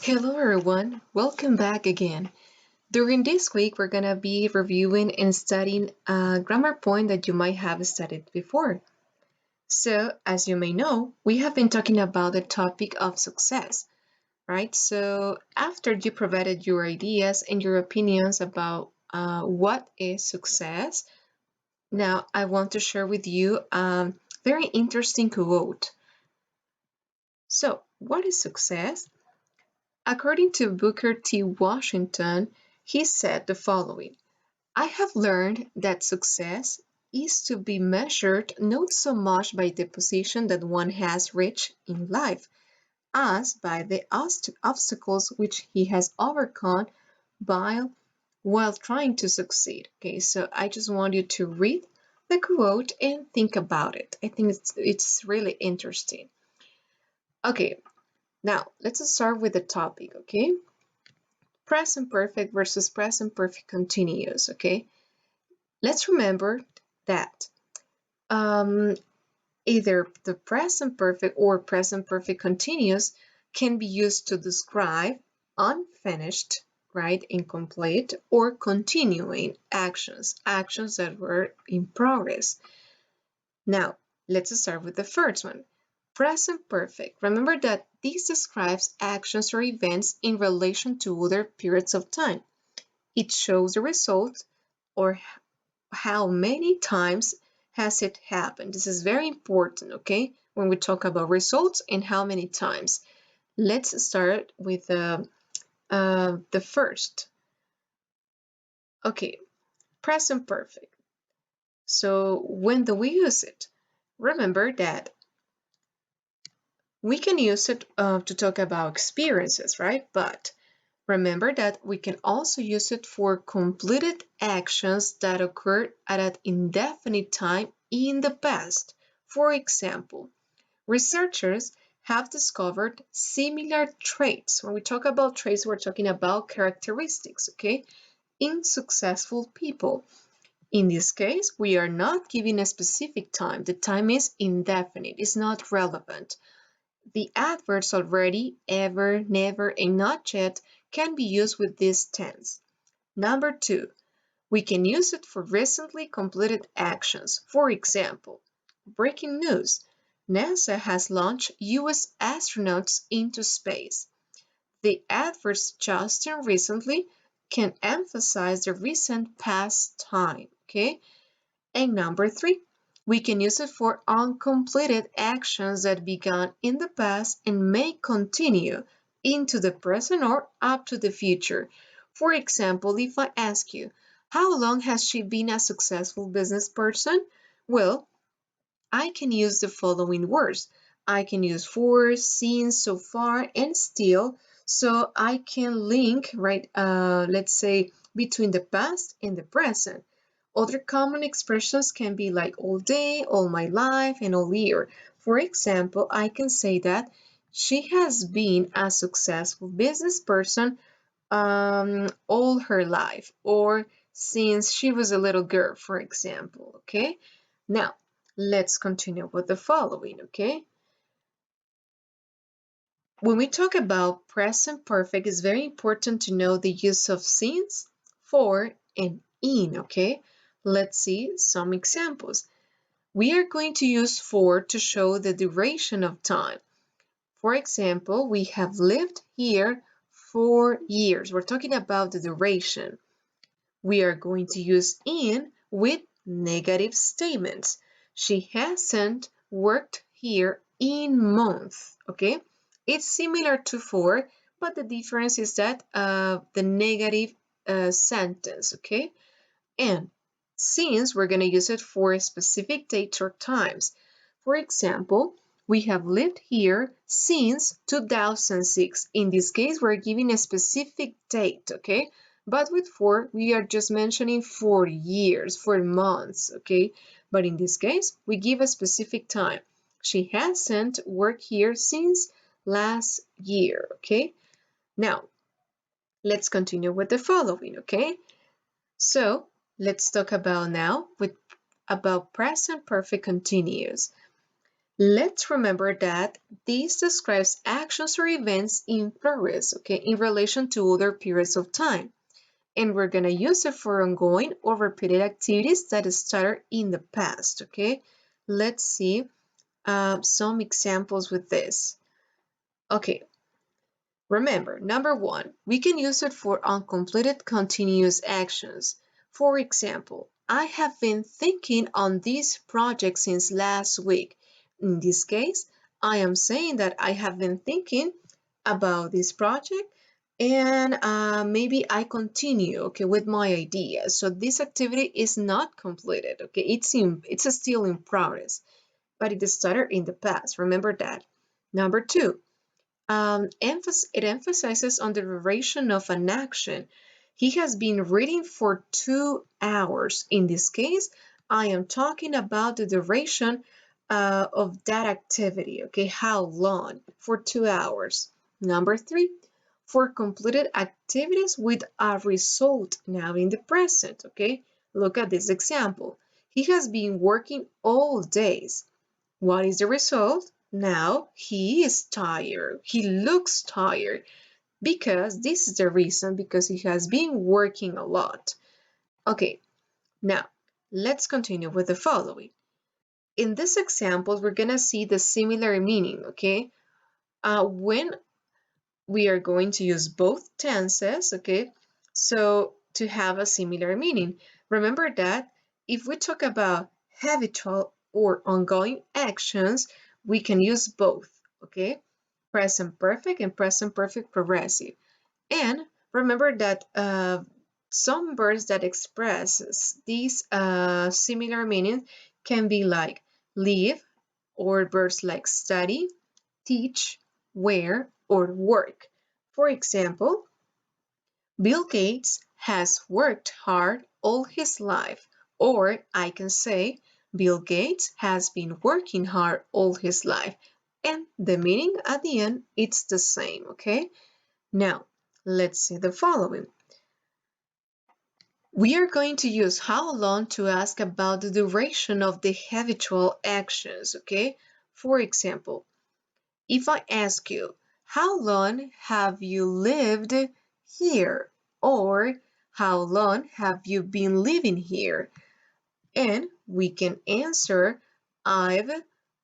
Hello everyone, welcome back again. During this week, we're going to be reviewing and studying a grammar point that you might have studied before. So, as you may know, we have been talking about the topic of success, right? So, after you provided your ideas and your opinions about what is success, now I want to share with you a very interesting quote. So, what is success? According to Booker T. Washington, he said the following: I have learned that success is to be measured not so much by the position that one has reached in life as by the obstacles which he has overcome while trying to succeed. Okay, so I just want you to read the quote and think about it. I think it's really interesting. Okay, now let's start with the topic, okay? Present perfect versus present perfect continuous, okay? Let's remember that um, either the present perfect or present perfect continuous can be used to describe unfinished, right, incomplete, or continuing actions that were in progress. Now, let's start with the first one. Present perfect. Remember that this describes actions or events in relation to other periods of time. It shows the result or how many times has it happened. This is very important, okay? When we talk about results and how many times. Let's start with the first. Okay, present perfect. So when do we use it? Remember that we can use it to talk about experiences, right? But remember that we can also use it for completed actions that occurred at an indefinite time in the past. For example, researchers have discovered similar traits. When we talk about traits, we're talking about characteristics, okay, in successful people. In this case, we are not giving a specific time. The time is indefinite, it's not relevant. The adverbs already, ever, never, and not yet can be used with this tense. Number two, we can use it for recently completed actions. For example, breaking news: NASA has launched US astronauts into space. The adverbs just and recently can emphasize the recent past time, okay? And number three, we can use it for uncompleted actions that began in the past and may continue into the present or up to the future. For example, if I ask you, how long has she been a successful business person? Well, I can use the following words. I can use for, since, so far, and still. So I can link, right, let's say, between the past and the present. Other common expressions can be like all day, all my life, and all year. For example, I can say that she has been a successful business person all her life, or since she was a little girl, for example, okay? Now, let's continue with the following, okay? When we talk about present perfect, it's very important to know the use of since, for, and in, okay? Let's see some examples. We are going to use for to show the duration of time. For example, we have lived here for years. We're talking about the duration. We are going to use in with negative statements. She hasn't worked here in months, okay? It's similar to for, but the difference is that the negative sentence, okay? And since we're going to use it for specific dates or times. For example, we have lived here since 2006. In this case, we're giving a specific date, okay? But with for, we are just mentioning for years, for months, okay? But in this case, we give a specific time. She hasn't worked here since last year, okay? Now, let's continue with the following, okay? So let's talk about now about present perfect continuous. Let's remember that this describes actions or events in progress, okay, in relation to other periods of time. And we're going to use it for ongoing or repeated activities that started in the past, okay? Let's see some examples with this. Okay, remember, number one, we can use it for uncompleted continuous actions. For example, I have been thinking on this project since last week. In this case, I am saying that I have been thinking about this project and maybe I continue, okay, with my idea. So this activity is not completed, okay? It's still in progress, but it started in the past. Remember that. Number two, it emphasizes on the duration of an action. He has been reading for 2 hours. In this case, I am talking about the duration of that activity. Okay, how long? For 2 hours. Number three, for completed activities with a result now in the present. Okay, look at this example. He has been working all days. What is the result? Now he is tired. He looks tired because this is the reason, because he has been working a lot. Okay, now let's continue with the following. In this example, we're going to see the similar meaning, okay? When we are going to use both tenses, okay? So to have a similar meaning. Remember that if we talk about habitual or ongoing actions, we can use both, okay? Present perfect and present perfect progressive. And remember that some verbs that expresses these similar meanings can be like live, or verbs like study, teach, wear, or work. For example, Bill Gates has worked hard all his life. Or I can say, Bill Gates has been working hard all his life. And the meaning at the end, it's the same, okay? Now, let's see the following. We are going to use how long to ask about the duration of the habitual actions, okay? For example, if I ask you, how long have you lived here? Or how long have you been living here? And we can answer, I've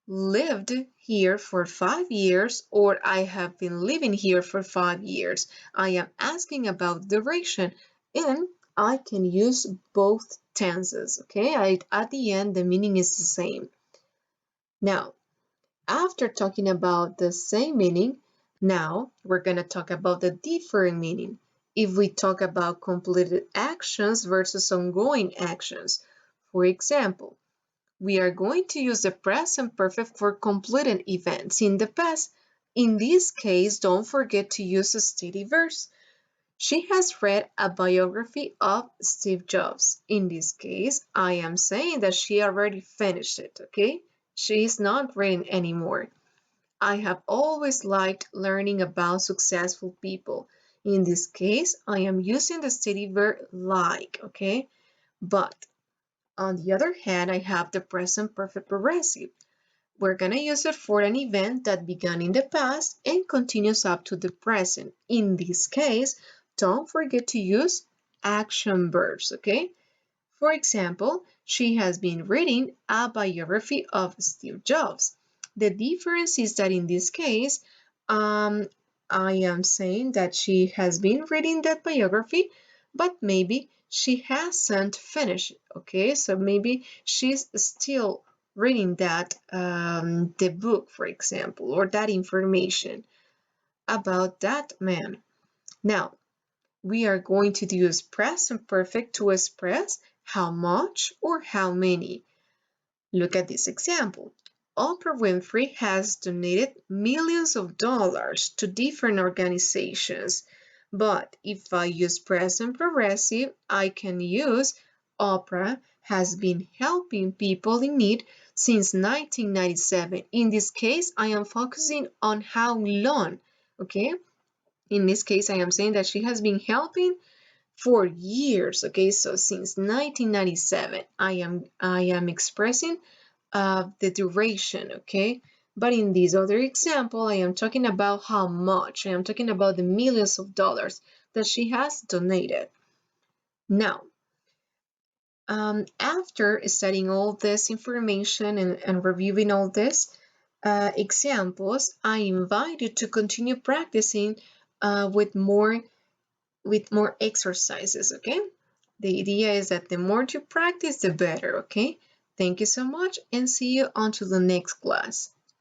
lived here for 5 years, or I have been living here for 5 years. I am asking about duration, and I can use both tenses, okay? At the end, the meaning is the same. Now, after talking about the same meaning, now we're going to talk about the different meaning. If we talk about completed actions versus ongoing actions, for example, we are going to use the present perfect for completed events in the past. In this case, don't forget to use a steady verse. She has read a biography of Steve Jobs. In this case, I am saying that she already finished it, okay? She is not reading anymore. I have always liked learning about successful people. In this case, I am using the steady verb like, okay? But on the other hand, I have the present perfect progressive. We're going to use it for an event that began in the past and continues up to the present. In this case, don't forget to use action verbs, okay? For example, she has been reading a biography of Steve Jobs. The difference is that in this case, I am saying that she has been reading that biography, but maybe she hasn't finished, okay? So maybe she's still reading that, the book, for example, or that information about that man. Now, we are going to use present perfect to express how much or how many. Look at this example. Oprah Winfrey has donated millions of dollars to different organizations. But if I use present progressive, I can use Oprah has been helping people in need since 1997. In this case, I am focusing on how long, okay? In this case, I am saying that she has been helping for years, okay? So since 1997, I am expressing of the duration, okay? But in this other example, I am talking about how much. I am talking about the millions of dollars that she has donated. Now, after studying all this information and reviewing all this examples, I invite you to continue practicing with more exercises, okay? The idea is that the more you practice, the better, okay? Thank you so much and see you until the next class.